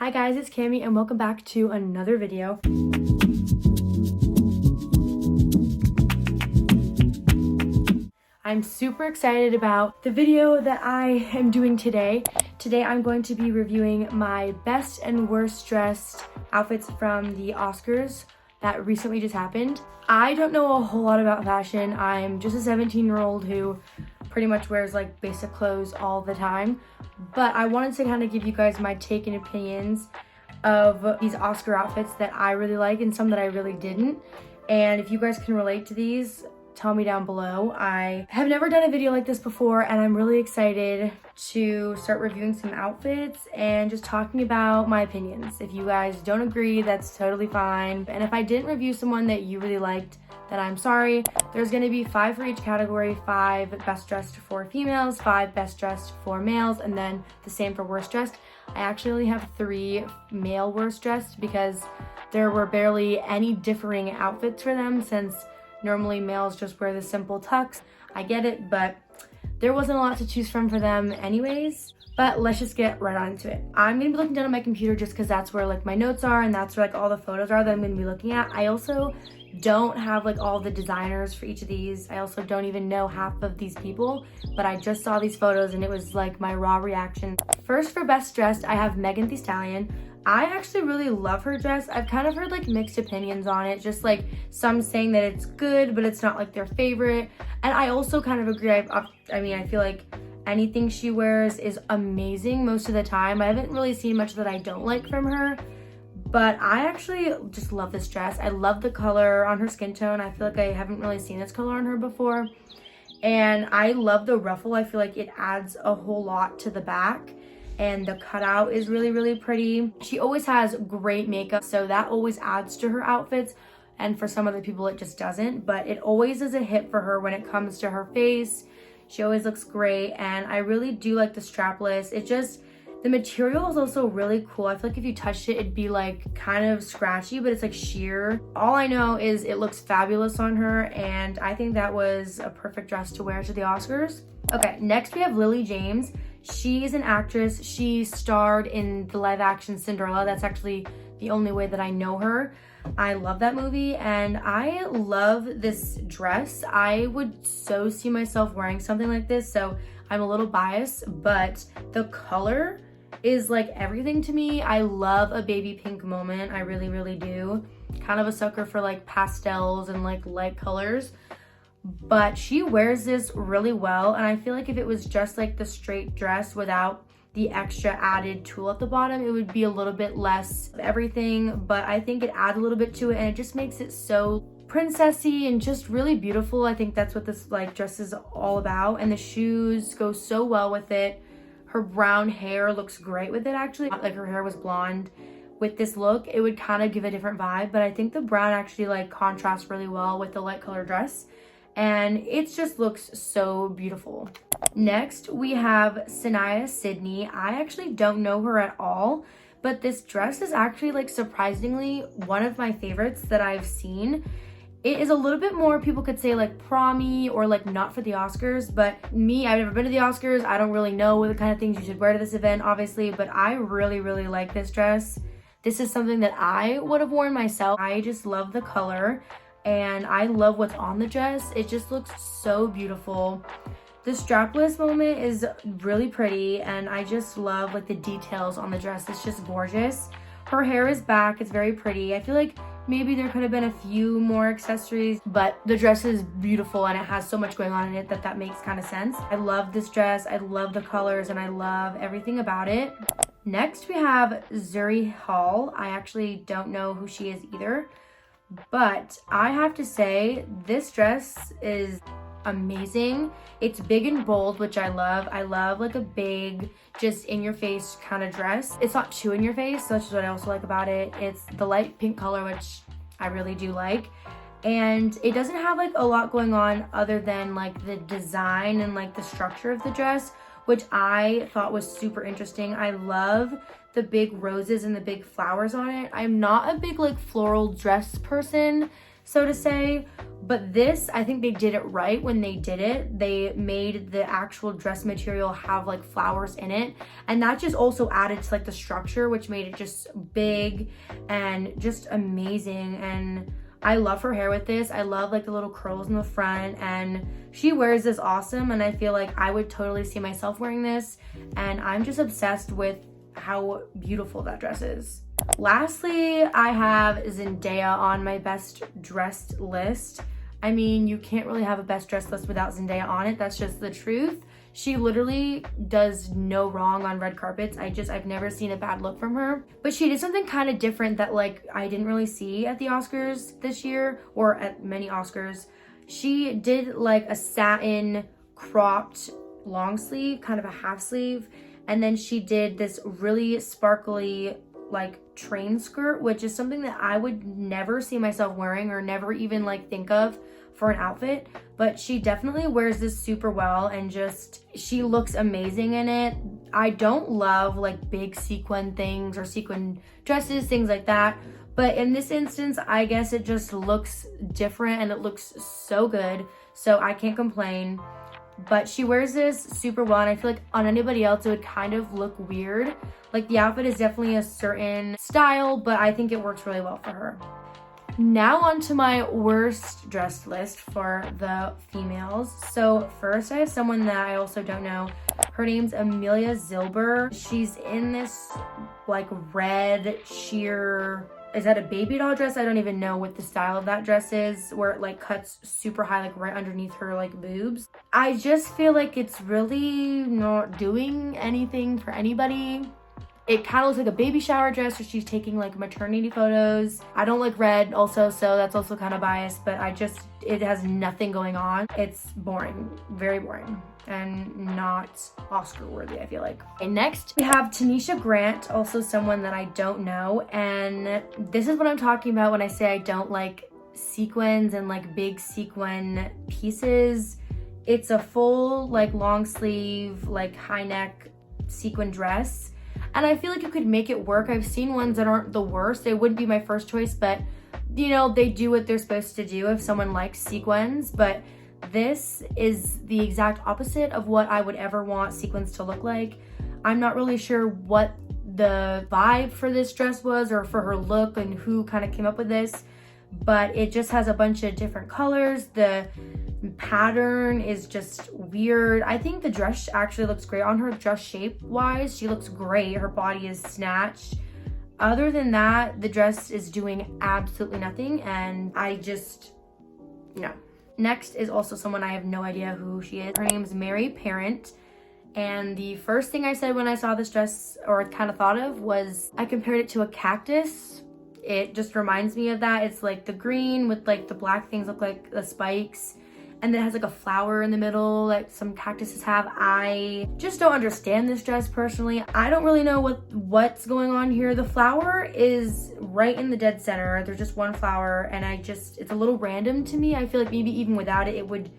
Hi guys, it's Cami and welcome back to another video. I'm super excited about the video that I am doing today. Today I'm going to be reviewing my best and worst dressed outfits from the Oscars that recently just happened. I don't know a whole lot about fashion. I'm just a 17-year-old who pretty much wears like basic clothes all the time. But I wanted to kind of give you guys my take and opinions of these Oscar outfits that I really like and some that I really didn't. And if you guys can relate to these, tell me down below. I have never done a video like this before and I'm really excited to start reviewing some outfits and just talking about my opinions. If you guys don't agree, that's totally fine. And if I didn't review someone that you really liked, then I'm sorry. There's gonna be 5 for each category, 5 best dressed for females, 5 best dressed for males, and then the same for worst dressed. I actually only have 3 male worst dressed because there were barely any differing outfits for them, since normally males just wear the simple tux. I get it, but there wasn't a lot to choose from for them anyways. But let's just get right on into it. I'm gonna be looking down at my computer just because that's where like my notes are and that's where like all the photos are that I'm gonna be looking at. I also don't have like all the designers for each of these. I also don't even know half of these people, but I just saw these photos and it was like my raw reaction. First, for best dressed, I have Megan Thee Stallion. I actually really love her dress. I've kind of heard like mixed opinions on it, just like some saying that it's good, but it's not like their favorite. And I also kind of agree. I feel like anything she wears is amazing most of the time. I haven't really seen much that I don't like from her, but I actually just love this dress. I love the color on her skin tone. I feel like I haven't really seen this color on her before. And I love the ruffle. I feel like it adds a whole lot to the back. And the cutout is really, really pretty. She always has great makeup, so that always adds to her outfits. And for some other people, it just doesn't. But it always is a hit for her when it comes to her face. She always looks great. And I really do like the strapless. It just, the material is also really cool. I feel like if you touched it, it'd be like kind of scratchy, but it's like sheer. All I know is it looks fabulous on her. And I think that was a perfect dress to wear to the Oscars. Okay, next we have Lily James. She is an actress. She starred in the live action Cinderella. That's actually the only way that I know her. I love that movie and I love this dress. I would so see myself wearing something like this, so I'm a little biased, but the color is like everything to me. I love a baby pink moment. I really, really do. Kind of a sucker for like pastels and like light colors. But she wears this really well, and I feel like if it was just like the straight dress without the extra added tulle at the bottom, it would be a little bit less of everything. But I think it adds a little bit to it and it just makes it so princessy and just really beautiful. I think that's what this like dress is all about, and the shoes go so well with it. Her brown hair looks great with it actually. Like her hair was blonde. With this look, it would kind of give a different vibe, but I think the brown actually like contrasts really well with the light color dress. And it just looks so beautiful. Next, we have SANIYYA Sydney. I actually don't know her at all, but this dress is actually like surprisingly one of my favorites that I've seen. It is a little bit more, people could say like prom-y or like not for the Oscars, but me, I've never been to the Oscars. I don't really know what the kind of things you should wear to this event, obviously, but I really, really like this dress. This is something that I would have worn myself. I just love the color. And I love what's on the dress. It just looks so beautiful. The strapless moment is really pretty, and I just love like the details on the dress. It's just gorgeous. Her hair is back. It's very pretty. I feel like maybe there could have been a few more accessories, but the dress is beautiful and it has so much going on in it that makes kind of sense. I love this dress. I love the colors and I love everything about it. Next we have ZURI Hall. I actually don't know who she is either. But I have to say, this dress is amazing. It's big and bold, which I love. I love like a big, just in your face kind of dress. It's not too in your face, so that's what I also like about it. It's the light pink color, which I really do like. And it doesn't have like a lot going on other than like the design and like the structure of the dress, which I thought was super interesting. I love the big roses and the big flowers on it. I'm not a big like floral dress person, so to say, But this, I think they did it right when they did it. They made the actual dress material have like flowers in it, and that just also added to like the structure, which made it just big and just amazing. And I love her hair with this. I love like the little curls in the front, and she wears this awesome, and I feel like I would totally see myself wearing this, and I'm just obsessed with how beautiful that dress is. Lastly, I have Zendaya on my best dressed list. I mean, you can't really have a best dressed list without Zendaya on it. That's just the truth. She literally does no wrong on red carpets. I've never seen a bad look from her. But she did something kind of different that like I didn't really see at the Oscars this year, or at many Oscars. She did like a satin cropped long sleeve, kind of a half sleeve. And then she did this really sparkly like train skirt, which is something that I would never see myself wearing or never even like think of for an outfit. But she definitely wears this super well, and just she looks amazing in it. I don't love like big sequin things or sequin dresses, things like that. But in this instance, I guess it just looks different and it looks so good. So I can't complain. But she wears this super well, and I feel like on anybody else it would kind of look weird. Like the outfit is definitely a certain style, but I think it works really well for her. Now on to my worst dressed list for the females. So first I have someone that I also don't know. Her name's AMELIA ZILBER. She's in this like red sheer, is that a baby doll dress? I don't even know what the style of that dress is, where it like cuts super high, like right underneath her like boobs. I just feel like it's really not doing anything for anybody. It kind of looks like a baby shower dress where she's taking like maternity photos. I don't like red also, so that's also kind of biased, but it has nothing going on. It's boring, very boring, and not Oscar worthy, I feel like. And next we have TANISHA Grant, also someone that I don't know, and this is what I'm talking about when I say I don't like sequins and like big sequin pieces. It's a full like long sleeve, like high neck sequin dress, and I feel like you could make it work. I've seen ones that aren't the worst. They wouldn't be my first choice, but you know, they do what they're supposed to do if someone likes sequins. But this is the exact opposite of what I would ever want sequins to look like. I'm not really sure what the vibe for this dress was, or for her look, and who kind of came up with this, but it just has a bunch of different colors. The pattern is just weird. I think the dress actually looks great on her, dress shape wise. She looks great. Her body is snatched. Other than that, the dress is doing absolutely nothing, and no. Next is also someone I have no idea who she is. Her name is Mary Parent, and the first thing I said when I saw this dress, or kind of thought of, was I compared it to a cactus. It just reminds me of that. It's like the green with like the black things look like the spikes, and then it has like a flower in the middle like some cactuses have. I just don't understand this dress personally. I don't really know what's going on here. The flower is right in the dead center. There's just one flower, and it's a little random to me. I feel like maybe even without it, it would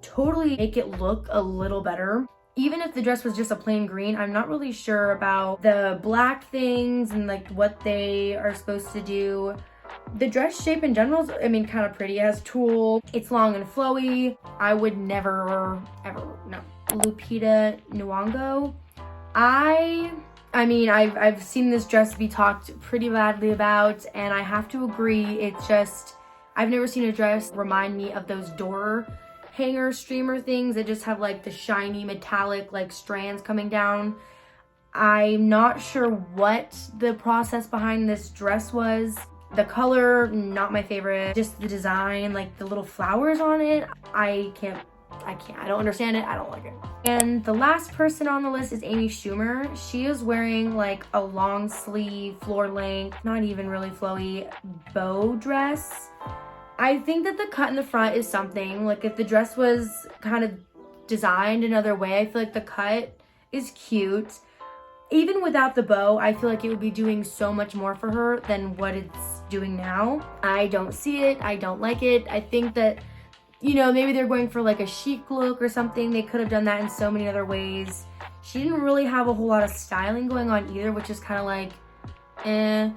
totally make it look a little better. Even if the dress was just a plain green, I'm not really sure about the black things and like what they are supposed to do. The dress shape in general is, I mean, kind of pretty. It has tulle. It's long and flowy. I would never, ever, no. LUPITA NYONG'O. I mean, I've seen this dress be talked pretty badly about, and I have to agree. It's just, I've never seen a dress remind me of those door hanger streamer things that just have like the shiny metallic like strands coming down. I'm not sure what the process behind this dress was. The color, not my favorite. Just the design, like the little flowers on it, I don't understand it. I don't like it. And the last person on the list is Amy Schumer. She is wearing like a long sleeve, floor length, not even really flowy bow dress. I think that the cut in the front is something. Like if the dress was kind of designed another way, I feel like the cut is cute. Even without the bow, I feel like it would be doing so much more for her than what it's doing now. I don't see it. I don't like it. I think that, you know, maybe they're going for like a chic look or something. They could have done that in so many other ways. She didn't really have a whole lot of styling going on either, which is kind of like, eh.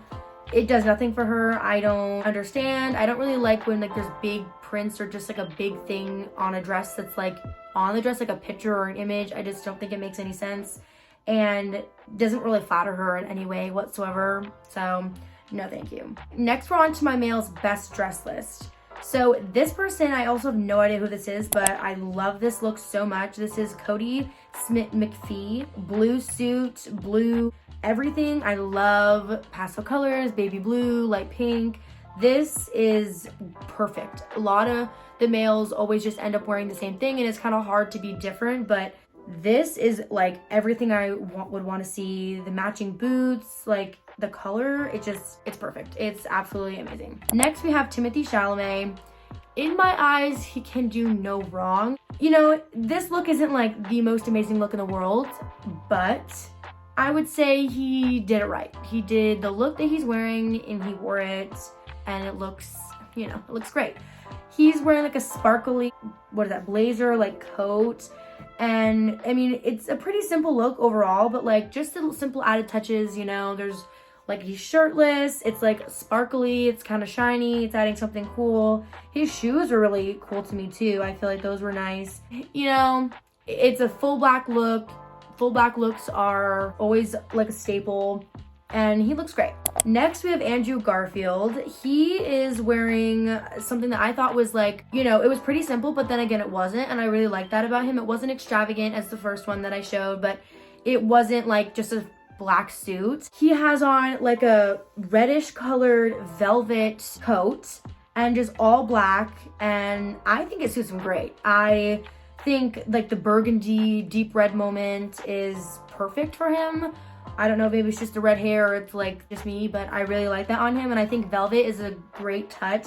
It does nothing for her. I don't understand. I don't really like when like there's big prints or just like a big thing on a dress that's like on the dress, like a picture or an image. I just don't think it makes any sense and doesn't really flatter her in any way whatsoever. So no, thank you. Next, we're on to my male's best dress list. So this person, I also have no idea who this is, but I love this look so much. This is Cody Smith McPhee, blue suit, blue everything. I love pastel colors, baby blue, light pink. This is perfect. A lot of the males always just end up wearing the same thing and it's kind of hard to be different, but this is like everything I would want to see. The matching boots, like the color, it's perfect. It's absolutely amazing. Next, we have Timothée Chalamet. In my eyes, he can do no wrong. You know, this look isn't like the most amazing look in the world, but I would say he did it right. He did the look that he's wearing and he wore it and it looks, you know, it looks great. He's wearing like a sparkly, what is that, blazer, like coat. And I mean, it's a pretty simple look overall, but like just little simple added touches, you know, there's like he's shirtless, it's like sparkly, it's kind of shiny, it's adding something cool. His shoes are really cool to me too. I feel like those were nice. You know, it's a full black look. Full black looks are always like a staple and he looks great. Next, we have Andrew Garfield. He is wearing something that I thought was like, you know, it was pretty simple, but then again, it wasn't. And I really like that about him. It wasn't extravagant as the first one that I showed, but it wasn't like just a black suit. He has on like a reddish colored velvet coat and just all black. And I think it suits him great. I think like the burgundy deep red moment is perfect for him. I don't know, maybe it's just the red hair or it's like just me, but I really like that on him. And I think velvet is a great touch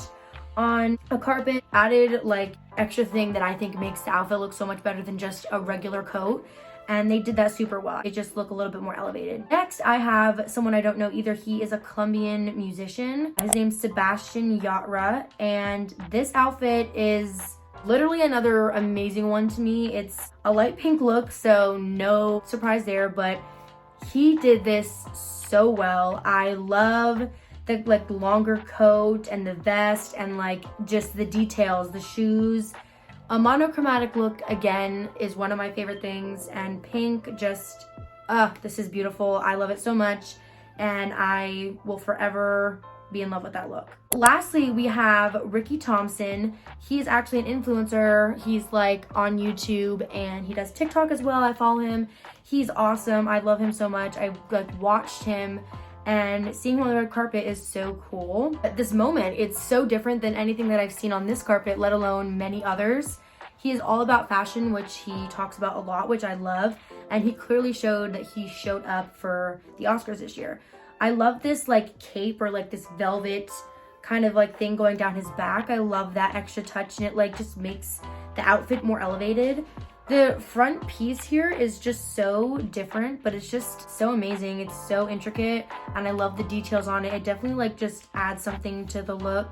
on a carpet. Added like extra thing that I think makes the outfit look so much better than just a regular coat. And they did that super well. It just looked a little bit more elevated. Next, I have someone I don't know either. He is a Colombian musician. His name's SEBASTIan YATRA. And this outfit is literally another amazing one to me. It's a light pink look, so no surprise there, but he did this so well. I love the like longer coat and the vest and like just the details, the shoes. A monochromatic look again is one of my favorite things, and pink just, this is beautiful. I love it so much and I will forever be in love with that look. Lastly, we have Ricky Thompson. He's actually an influencer. He's like on YouTube and he does TikTok as well. I follow him. He's awesome. I love him so much. I like watched him and seeing him on the red carpet is so cool. At this moment, it's so different than anything that I've seen on this carpet, let alone many others. He is all about fashion, which he talks about a lot, which I love. And he clearly showed that he showed up for the Oscars this year. I love this like cape or like this velvet kind of like thing going down his back. I love that extra touch and it like just makes the outfit more elevated. The front piece here is just so different, but it's just so amazing. It's so intricate and I love the details on it. It definitely like just adds something to the look.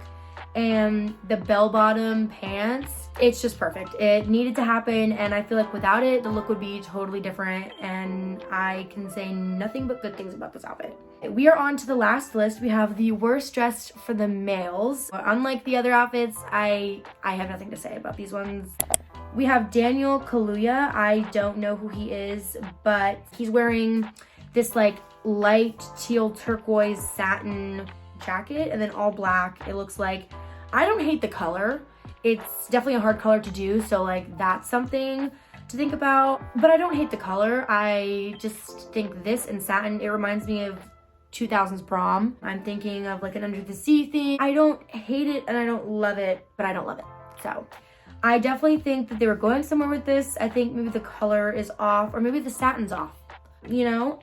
And the bell-bottom pants, it's just perfect. It needed to happen and I feel like without it, the look would be totally different and I can say nothing but good things about this outfit. We are on to the last list. We have the worst dressed for the males. Unlike the other outfits, I have nothing to say about these ones. We have Daniel Kaluuya. I don't know who he is, but he's wearing this like light teal turquoise satin jacket and then all black. It looks like, I don't hate the color. It's definitely a hard color to do, so like that's something to think about, but I don't hate the color. I just think this and satin, it reminds me of 2000s prom. I'm thinking of like an under the sea thing. I don't hate it and I don't love it, but I don't love it. So I definitely think that they were going somewhere with this. I think maybe the color is off or maybe the satin's off. You know,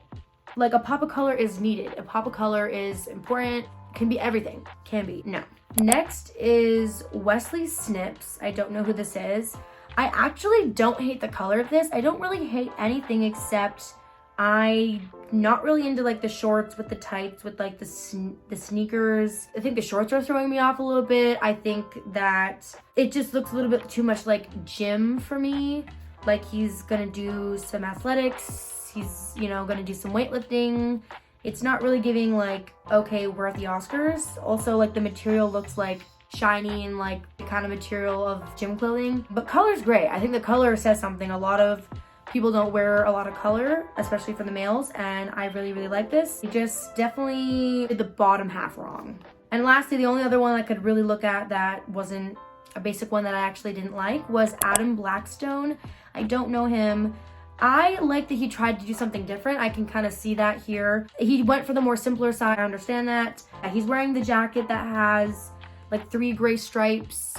like a pop of color is needed. A pop of color is important. Can be everything. Can be. No. Next is Wesley SNIPES. I don't know who this is. I actually don't hate the color of this. I don't really hate anything except I'm not really into like the shorts with the tights with like the sneakers. I think the shorts are throwing me off a little bit. I think that it just looks a little bit too much like gym for me. Like he's gonna do some athletics. He's, you know, gonna do some weightlifting. It's not really giving like, okay, we're at the Oscars. Also, like the material looks like shiny and like the kind of material of gym clothing. But color's great. I think the color says something. A lot of people don't wear a lot of color, especially for the males, and I really, really like this. It just definitely did the bottom half wrong. And lastly, the only other one I could really look at that wasn't a basic one that I actually didn't like was Adam Blackstone. I don't know him. I like that he tried to do something different. I can kind of see that here. He went for the more simpler side. I understand that. He's wearing the jacket that has like 3 gray stripes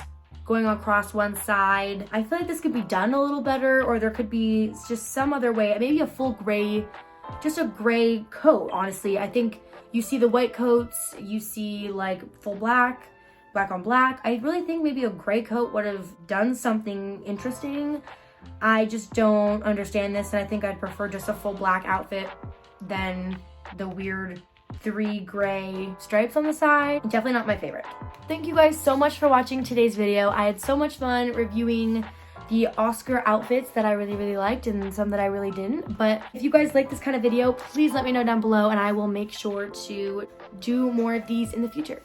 going across one side. I feel like this could be done a little better, or there could be just some other way. Maybe a full gray, just a gray coat, honestly. I think you see the white coats, you see like full black, black on black. I really think maybe a gray coat would have done something interesting. I just don't understand this, and I think I'd prefer just a full black outfit than the weird 3 gray stripes on the side. Definitely not my favorite. Thank you guys so much for watching today's video. I had so much fun reviewing the Oscar outfits that I really, really liked and some that I really didn't. But if you guys like this kind of video, please let me know down below and I will make sure to do more of these in the future.